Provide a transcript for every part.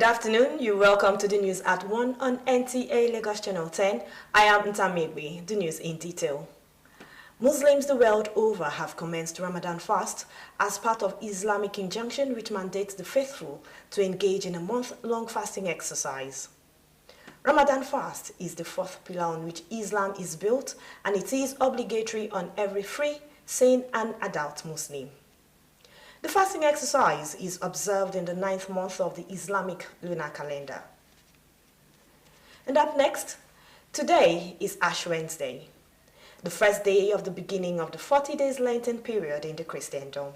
afternoon. You're welcome to the news at 1 on NTA Lagos Channel 10. I am Nta Ch10, the news in detail. Muslims the world over have commenced Ramadan fast as part of Islamic injunction which mandates the faithful to engage in a month-long fasting exercise. Ramadan fast is the fourth pillar on which Islam is built, and it is obligatory on every free, sane and adult Muslim. The fasting exercise is observed in the 9th month of the Islamic lunar calendar. And up next, today is Ash Wednesday, the first day of the beginning of the 40 days Lenten period in the Christendom.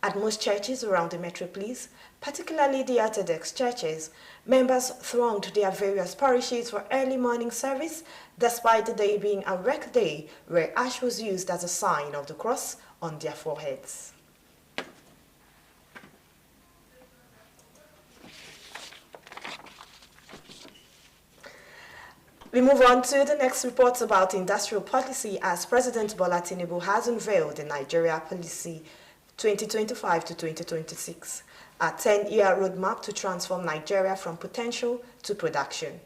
At most churches around the metropolis, particularly the Orthodox churches, members thronged their various parishes for early morning service, despite the day being a rec day where ash was used as a sign of the cross on their foreheads. We move on to the next reports about industrial policy as President Bola Tinubu has unveiled the Nigeria Policy 2025 to 2026, a 10-year roadmap to transform Nigeria from potential to production.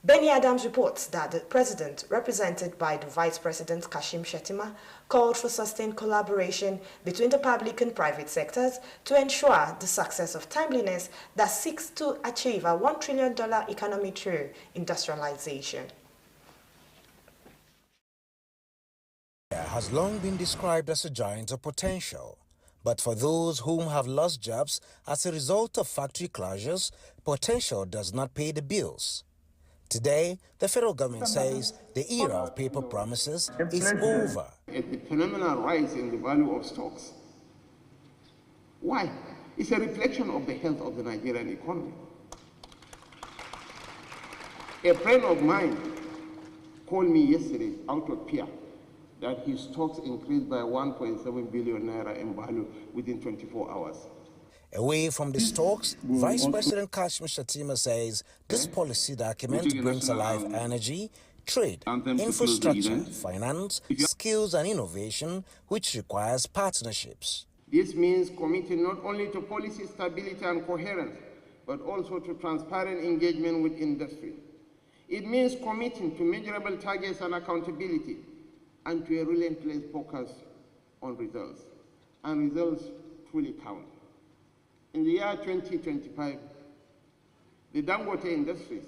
Benny Adams reports that the president, represented by the Vice President Kashim Shettima, called for sustained collaboration between the public and private sectors to ensure the success of timeliness that seeks to achieve a $1 trillion economy through industrialization. Has long been described as a giant of potential. But for those whom have lost jobs as a result of factory closures, potential does not pay the bills. Today, the federal government says the era of paper promises is over. A phenomenal rise in the value of stocks. Why? It's a reflection of the health of the Nigerian economy. A friend of mine called me yesterday out of fear that his stocks increased by 1.7 billion naira in value within 24 hours. Away from the stocks, Vice President Kashim Shettima says this policy document brings alive energy, trade, infrastructure, finance, skills and innovation, which requires partnerships. This means committing not only to policy stability and coherence, but also to transparent engagement with industry. It means committing to measurable targets and accountability, and to a relentless focus on results. And results truly count. In the year 2025, the Dangote Industries,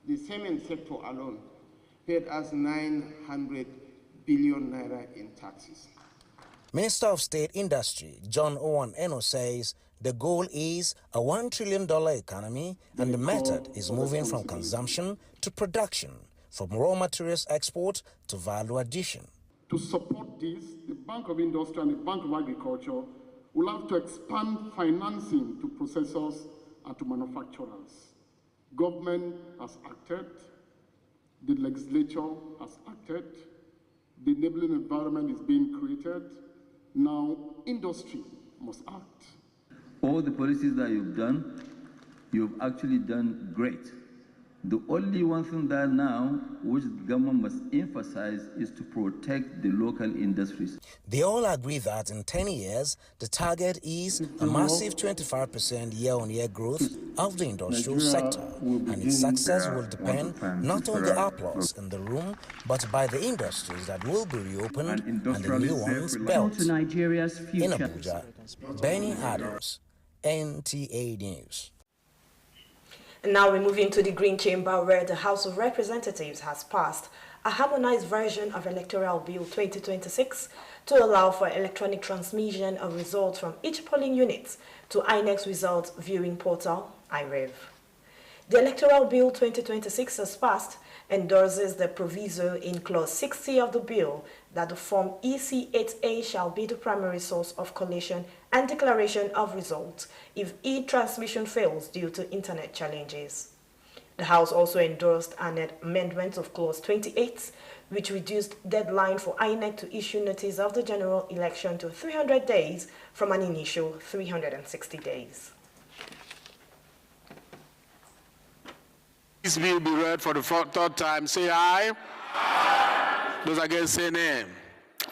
the cement sector alone, paid us 900 billion naira in taxes. Minister of State Industry, John Owen Eno, says the goal is a $1 trillion economy and the method is moving from consumption to production, from raw materials export to value addition. To support this, the Bank of Industry and the Bank of Agriculture will have to expand financing to processors and to manufacturers. Government has acted, the legislature has acted, the enabling environment is being created. Now, industry must act. All the policies that you've actually done great. The only one thing that now, which the government must emphasize, is to protect the local industries. They all agree that in 10 years, the target is a massive 25% year-on-year growth of the industrial sector, and its success will depend not on the applause in the room, but by the industries that will be reopened and the new ones built. In Abuja, Benny Adams, NTA News. And now we move into the Green Chamber, where the House of Representatives has passed a harmonized version of Electoral Bill 2026 to allow for electronic transmission of results from each polling unit to INEC's results viewing portal, IREV. The Electoral Bill 2026 has passed endorses the proviso in Clause 60 of the bill that the Form EC8A shall be the primary source of collation and declaration of results if e-transmission fails due to internet challenges. The House also endorsed an amendment of Clause 28, which reduced deadline for INEC to issue notice of the general election to 300 days from an initial 360 days. This bill be read for the third time. Say aye. Aye. Those against say nay.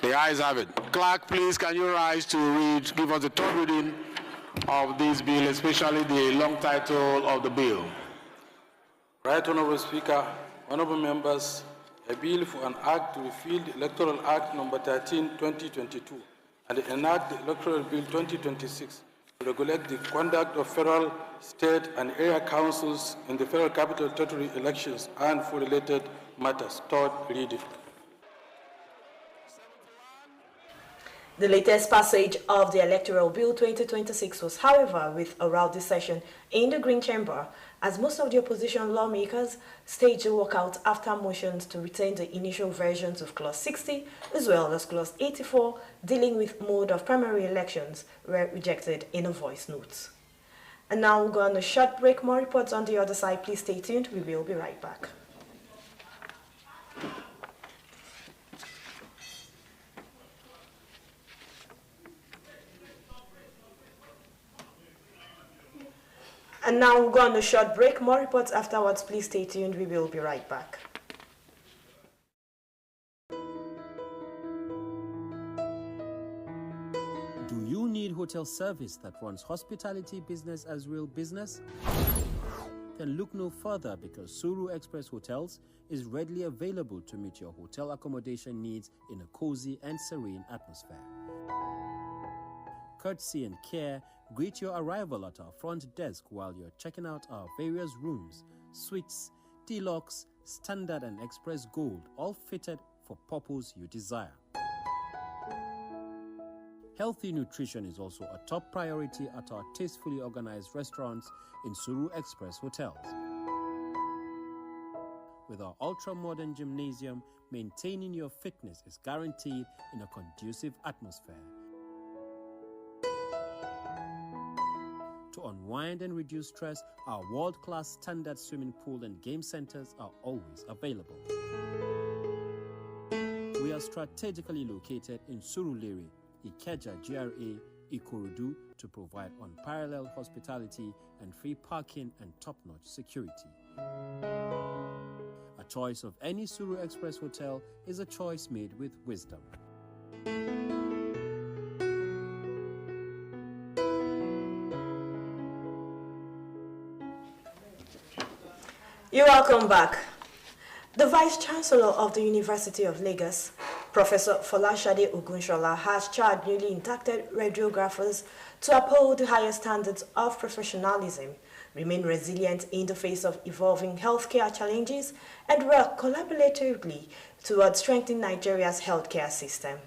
The ayes have it. Clerk, please, can you rise to read, give us the third reading of this bill, especially the long title of the bill. Right Honourable Speaker, honourable members, a bill for an act to repeal the Electoral Act number 13, 2022, and enact the Electoral Bill 2026 to regulate the conduct of federal, state, and area councils in the Federal Capital Territory elections and for related matters. Third reading. The latest passage of the Electoral Bill 2026 was, however, with a rowdy session in the Green Chamber, as most of the opposition lawmakers staged a walkout after motions to retain the initial versions of Clause 60 as well as Clause 84 dealing with mode of primary elections were rejected in a voice note. And now we'll go on a short break. More reports on the other side. Please stay tuned. We will be right back. And now we'll go on a short break. More reports afterwards. Please stay tuned. We will be right back. Do you need hotel service that runs hospitality business as real business? Then look no further, because Suru Express Hotels is readily available to meet your hotel accommodation needs in a cozy and serene atmosphere. Courtesy and care greet your arrival at our front desk while you're checking out our various rooms, suites, deluxe, standard and express gold, all fitted for purpose you desire. Healthy nutrition is also a top priority at our tastefully organized restaurants in Suru Express Hotels. With our ultra-modern gymnasium, maintaining your fitness is guaranteed in a conducive atmosphere. To unwind and reduce stress, our world-class standard swimming pool and game centers are always available. We are strategically located in Surulere, Ikeja GRA, Ikorodu to provide unparalleled hospitality and free parking and top-notch security. A choice of any Suru Express hotel is a choice made with wisdom. You're welcome back. The Vice-Chancellor of the University of Lagos, Professor Folashade Ogunshola, has charged newly inducted radiographers to uphold the highest standards of professionalism, remain resilient in the face of evolving healthcare challenges, and work collaboratively towards strengthening Nigeria's healthcare system.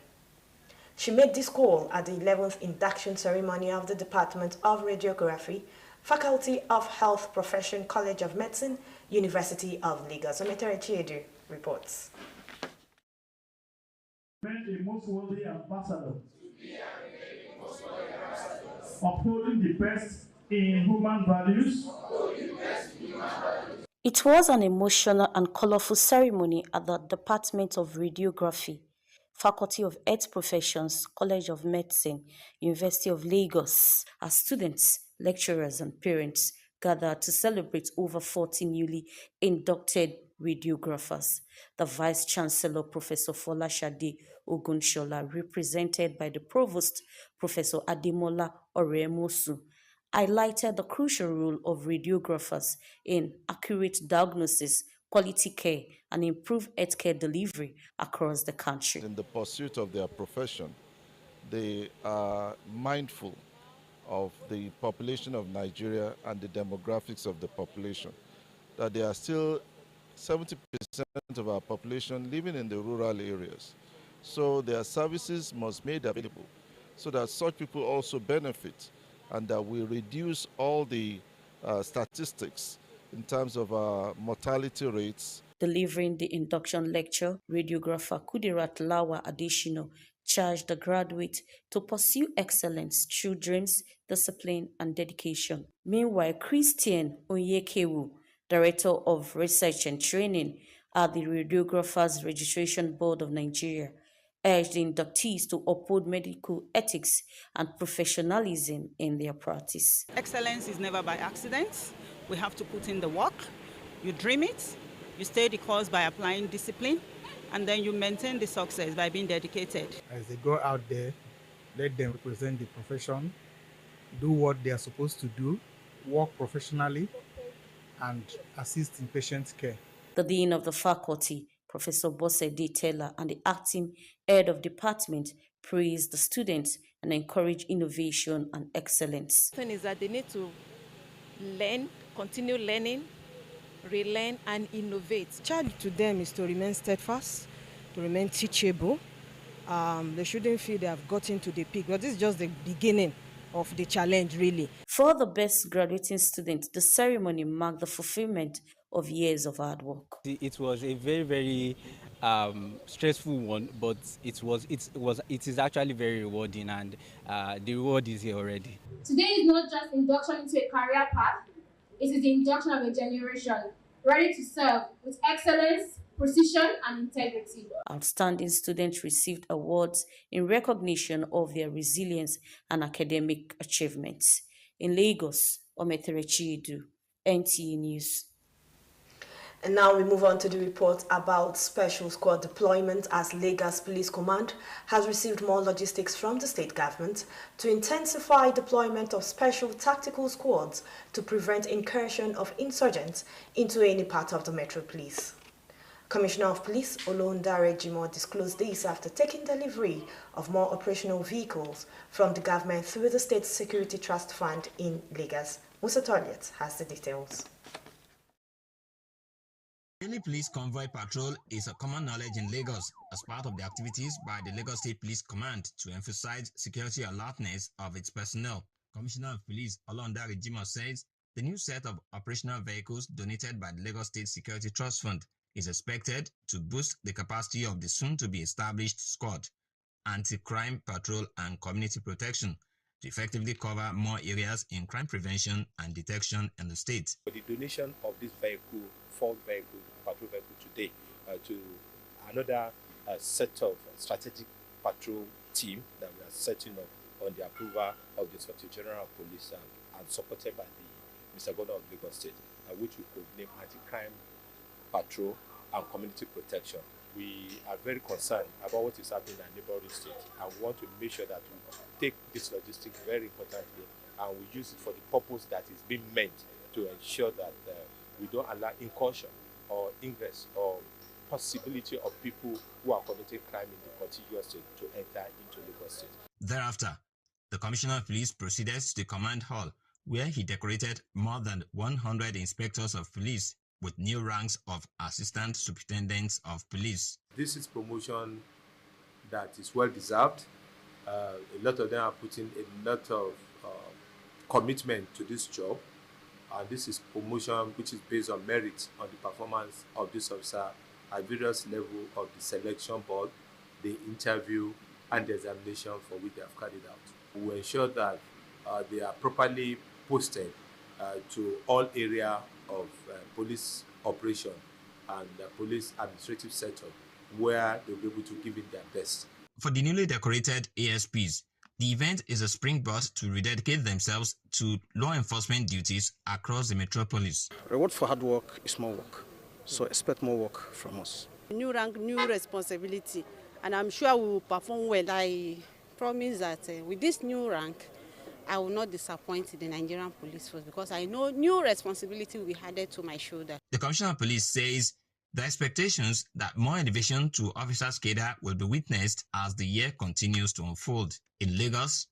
She made this call at the 11th induction ceremony of the Department of Radiography, Faculty of Health Profession, College of Medicine, University of Lagos. Nta Ch10 reports. A most worthy ambassador, upholding the best in human values. It was an emotional and colorful ceremony at the Department of Radiography, Faculty of Health Professions, College of Medicine, University of Lagos, as students, lecturers, and parents gathered to celebrate over 40 newly inducted radiographers. The Vice-Chancellor, Professor Folashade Ogunshola, represented by the Provost, Professor Ademola Oremosu, highlighted the crucial role of radiographers in accurate diagnosis, quality care, and improved healthcare delivery across the country. In the pursuit of their profession, they are mindful of the population of Nigeria and the demographics of the population, that there are still 70% of our population living in the rural areas. So their services must be made available so that such people also benefit, and that we reduce all the statistics in terms of mortality rates. Delivering the induction lecture, radiographer Kudirat Lawa Adishino charged the graduates to pursue excellence through dreams, discipline, and dedication. Meanwhile, Christian Onyekewu, Director of Research and Training at the Radiographers Registration Board of Nigeria, urged the inductees to uphold medical ethics and professionalism in their practice. Excellence is never by accident. We have to put in the work. You dream it, you stay the course by applying discipline, and then you maintain the success by being dedicated. As they go out there, let them represent the profession do what they are supposed to do, work professionally, and assist in patient care. The Dean of the Faculty, Professor Bosedi Taylor, and the acting head of department praised the students and encouraged innovation and excellence. The thing is that they need to learn, continue learning, relearn and innovate. The challenge to them is to remain steadfast, to remain teachable. They shouldn't feel they have gotten to the peak, but this is just the beginning of the challenge, really. For the best graduating student, the ceremony marked the fulfillment of years of hard work. It was a very, very stressful one, but it is actually very rewarding, and the reward is here already. Today is not just induction into a career path, it is the induction of a generation ready to serve with excellence, precision, and integrity. Outstanding students received awards in recognition of their resilience and academic achievements. In Lagos, Nta Ch10, NTA News. And now we move on to the report about special squad deployment, as Lagos Police Command has received more logistics from the state government to intensify deployment of special tactical squads to prevent incursion of insurgents into any part of the Metro Police. Commissioner of Police Nta Ch10 disclosed this after taking delivery of more operational vehicles from the government through the State Security Trust Fund in Lagos. Musa Toliet has the details. Daily police convoy patrol is a common knowledge in Lagos as part of the activities by the Lagos State Police Command to emphasize security alertness of its personnel. Commissioner of Police Nta Ch10 says the new set of operational vehicles donated by the Lagos State Security Trust Fund is expected to boost the capacity of the soon-to-be-established squad, anti-crime patrol and community protection, to effectively cover more areas in crime prevention and detection in the state. The donation of this vehicle, fourth vehicle, patrol vehicle today, to another set of strategic patrol team that we are setting up on the approval of the Inspector General of Police and supported by the Mr. Governor of Lagos State, which we could name anti-crime patrol and community protection. We are very concerned about what is happening in our neighboring state, and we want to make sure that we take this logistics very importantly and we use it for the purpose that is being meant, to ensure that we don't allow incursion or ingress or possibility of people who are committing crime in the contiguous state to enter into Lagos State. Thereafter, the Commissioner of Police proceeded to the command hall, where he decorated more than 100 inspectors of police with new ranks of assistant superintendents of police. This is promotion that is well deserved. A lot of them are putting a lot of commitment to this job, and this is promotion which is based on merit on the performance of this officer at various levels of the selection board, the interview and the examination for which they have carried out. We will ensure that they are properly posted to all areas of police operation and police administrative setup, where they'll be able to give it their best. For the newly decorated ASPs, the event is a springboard to rededicate themselves to law enforcement duties across the metropolis. Reward for hard work is more work, so expect more work from us. New rank, new responsibility, and I'm sure we will perform well. I promise that with this new rank, I will not disappoint the Nigerian police force, because I know new responsibility will be added to my shoulder. The Commissioner of Police says the expectations that more elevation to officers' cadre will be witnessed as the year continues to unfold. In Lagos,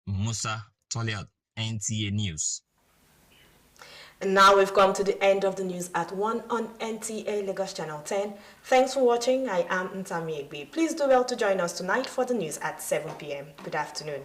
Musa Toliat, NTA News. And now we've come to the end of the news at 1 on NTA Lagos Channel 10. Thanks for watching. I am Nta Ch10. Please do well to join us tonight for the news at 7 p.m. Good afternoon.